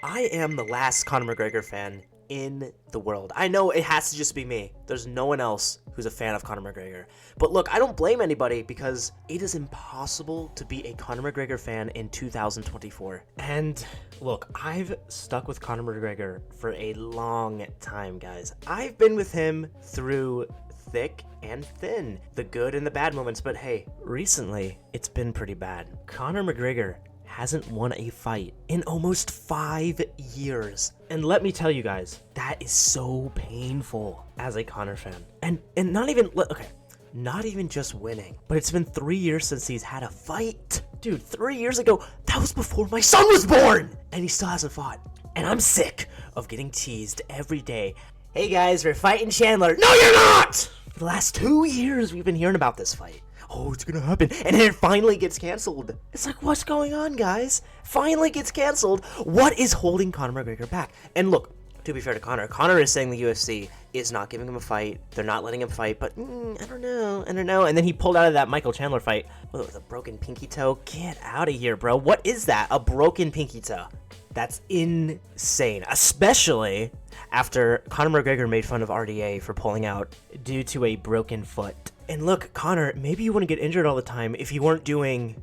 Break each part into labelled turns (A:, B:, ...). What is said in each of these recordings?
A: I am the last Conor McGregor fan in the world. I know it has to just be me. There's no one else who's a fan of Conor McGregor. But look, I don't blame anybody because it is impossible to be a Conor McGregor fan in 2024. And look, I've stuck with Conor McGregor for a long time, guys. I've been with him through thick and thin, the good and the bad moments, but hey, recently it's been pretty bad. Conor McGregor hasn't won a fight in almost 5 years. And let me tell you guys, that is so painful as a Conor fan. And not even just winning, but it's been 3 years since he's had a fight. Dude, 3 years ago, that was before my son was born! And he still hasn't fought. And I'm sick of getting teased every day. Hey guys, we're fighting Chandler. No, you're not! For the last 2 years, we've been hearing about this fight. Oh, it's gonna happen. And then it finally gets canceled. It's like, what's going on, guys? Finally gets canceled. What is holding Conor McGregor back? And look, to be fair to Conor is saying the UFC is not giving him a fight. They're not letting him fight, but I don't know. And then he pulled out of that Michael Chandler fight with a broken pinky toe. Get out of here, bro. What is that? A broken pinky toe. That's insane, especially after Conor McGregor made fun of RDA for pulling out due to a broken foot. And look, Conor, maybe you wouldn't get injured all the time if you weren't doing,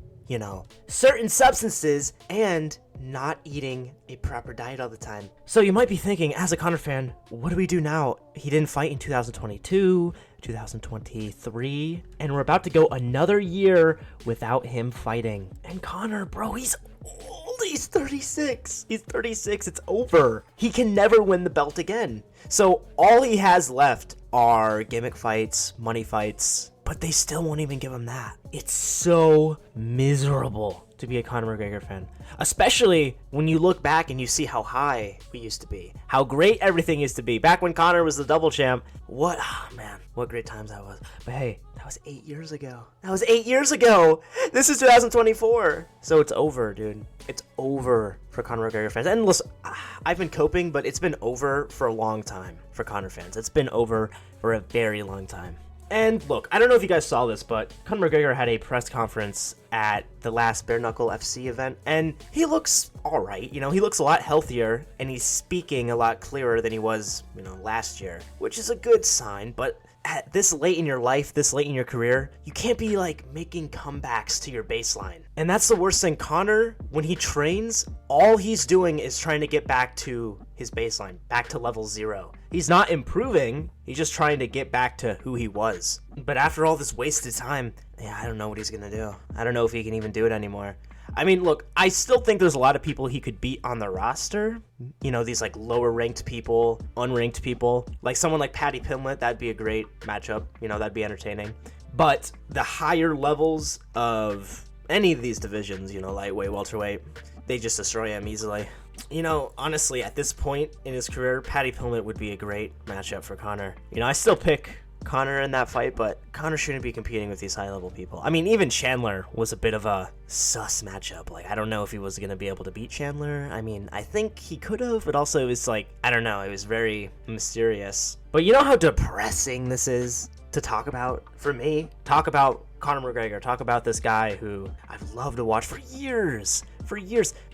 A: certain substances and not eating a proper diet all the time. So you might be thinking, as a Conor fan, what do we do now? He didn't fight in 2022, 2023, and we're about to go another year without him fighting. And Conor, bro, he's old. He's 36. He's 36. It's over. He can never win the belt again. So all he has left are gimmick fights, money fights, but they still won't even give him that. It's so miserable to be a Conor McGregor fan, especially when you look back and you see how high we used to be, how great everything used to be. Back when Conor was the double champ, what great times that was. But hey, that was 8 years ago. This is 2024. So it's over, dude. It's over for Conor McGregor fans. And listen, I've been coping, but it's been over for a long time for Conor fans. It's been over for a very long time. And look, I don't know if you guys saw this, but Conor McGregor had a press conference at the last Bare Knuckle FC event, and he looks alright. He looks a lot healthier, and he's speaking a lot clearer than he was, last year, which is a good sign, but at this late in your life, this late in your career, you can't be making comebacks to your baseline. And that's the worst thing. Conor, when he trains, all he's doing is trying to get back to his baseline, back to level 0. He's not improving, he's just trying to get back to who he was. But after all this wasted time, I don't know what he's gonna do. I don't know if he can even do it anymore. I mean, look, I still think there's a lot of people he could beat on the roster. These lower ranked people, unranked people. Like someone like Paddy Pimblett, that'd be a great matchup. That'd be entertaining. But the higher levels of any of these divisions, lightweight, welterweight, they just destroy him easily. Honestly, at this point in his career, Paddy Pimblett would be a great matchup for Conor. I still pick Conor in that fight, but Conor shouldn't be competing with these high-level people. I mean, even Chandler was a bit of a sus matchup. I don't know if he was going to be able to beat Chandler. I mean, I think he could have, but also it was I don't know, it was very mysterious. But you know how depressing this is to talk about? For me, talk about Conor McGregor, talk about this guy who I've loved to watch for years.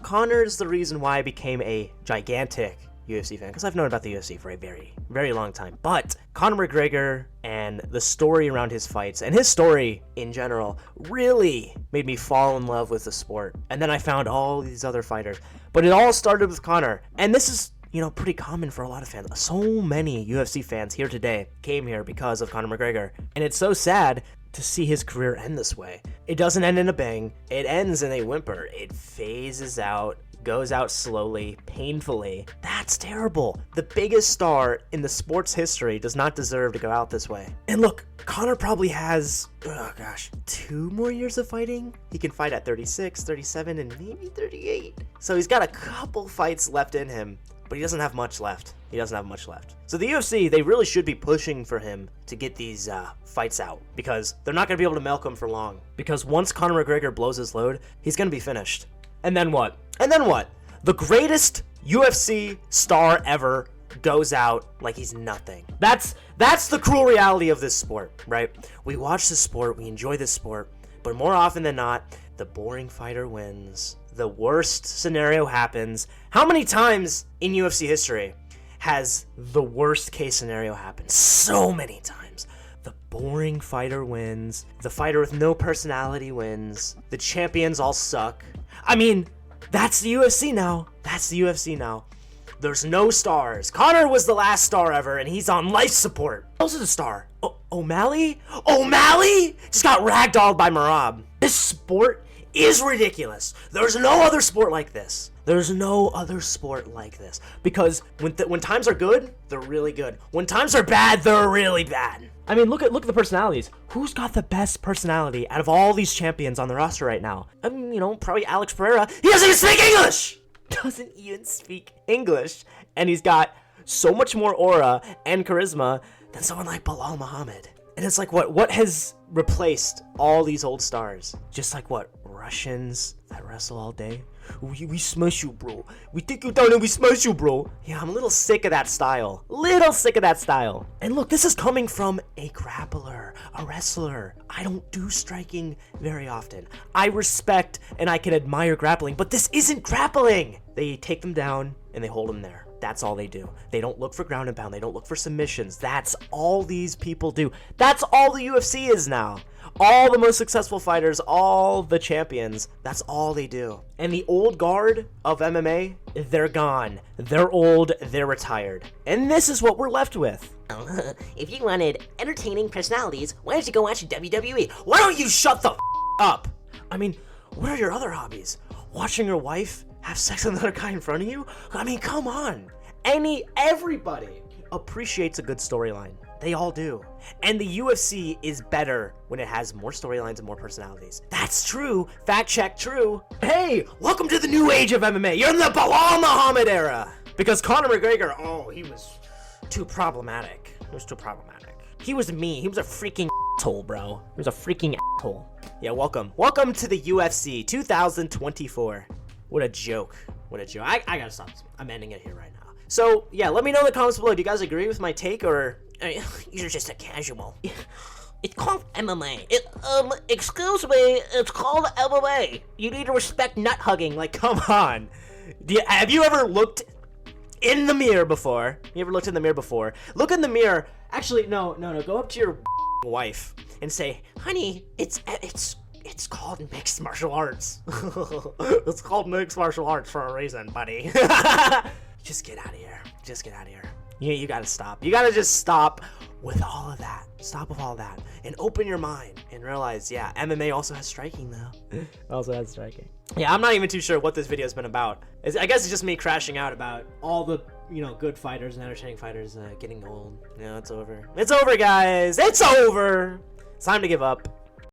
A: Conor is the reason why I became a gigantic UFC fan, because I've known about the UFC for a very, very long time. But Conor McGregor and the story around his fights, and his story in general, really made me fall in love with the sport. And then I found all these other fighters. But it all started with Conor. And this is, pretty common for a lot of fans. So many UFC fans here today came here because of Conor McGregor. And it's so sad to see his career end this way. It doesn't end in a bang. It ends in a whimper. It phases out, goes out slowly, painfully. That's terrible. The biggest star in the sport's history does not deserve to go out this way. And look, Conor probably has, 2 more years of fighting. He can fight at 36, 37, and maybe 38. So he's got a couple fights left in him, but he doesn't have much left. So the UFC, they really should be pushing for him to get these fights out, because they're not going to be able to milk him for long. Because once Conor McGregor blows his load, he's going to be finished. And then what? The greatest UFC star ever goes out like he's nothing. That's the cruel reality of this sport, right? We watch this sport, we enjoy this sport, but more often than not, the boring fighter wins. the worst scenario happens. How many times in UFC history has the worst case scenario happened? So many times. The boring fighter wins. The fighter with no personality wins. The champions all suck. I mean, that's the UFC now. That's the UFC now. There's no stars. Conor was the last star ever, and he's on life support. Who's the star? O'Malley? O'Malley just got ragdolled by Marab. This sport is ridiculous. There's no other sport like this. There's no other sport like this. Because when times are good, they're really good. When times are bad, they're really bad. I mean, look at the personalities. Who's got the best personality out of all these champions on the roster right now? I mean, you know, probably Alex Pereira. He doesn't even speak English! Doesn't even speak English. And he's got so much more aura and charisma than someone like Bilal Muhammad. And it's like, what has replaced all these old stars? Just like what? Russians that wrestle all day? We smash you, bro. We take you down and we smash you, bro. Yeah, I'm a little sick of that style. And look, this is coming from a grappler, a wrestler. I don't do striking very often. I respect and I can admire grappling, but this isn't grappling. They take them down and they hold them there. That's all they do. They don't look for ground and pound. They don't look for submissions. That's all these people do. That's all the UFC is now. All the most successful fighters, all the champions, that's all they do. And the old guard of MMA, they're gone. They're old, they're retired. And this is what we're left with.
B: If you wanted entertaining personalities, why don't you go watch WWE?
A: Why don't you shut the up? I mean, what are your other hobbies? Watching your wife have sex with another guy in front of you? I mean, come on. Everybody appreciates a good storyline. They all do. And the UFC is better when it has more storylines and more personalities. That's true. Fact check, true. Hey, welcome to the new age of MMA. You're in the Bilal Muhammad era. Because Conor McGregor, he was too problematic. He was mean. He was a freaking asshole, bro. He was a freaking asshole. Yeah, welcome. Welcome to the UFC 2024. What a joke. I gotta stop this. I'm ending it here right now. So, yeah, let me know in the comments below. Do you guys agree with my take, or...
B: You're just a casual. It's called MMA. Excuse me, it's called MMA.
A: You need to respect nut hugging. Like, come on. Have you ever looked in the mirror before? Look in the mirror. Actually, no. Go up to your wife and say, honey, it's called mixed martial arts. It's called mixed martial arts for a reason, buddy. Just get out of here. You gotta stop. You gotta just stop with all of that. And open your mind and realize, yeah, MMA also has striking though. Yeah, I'm not even too sure what this video has been about. I guess it's just me crashing out about all the, good fighters and entertaining fighters getting old. Yeah, it's over. It's over, guys. It's over. It's time to give up.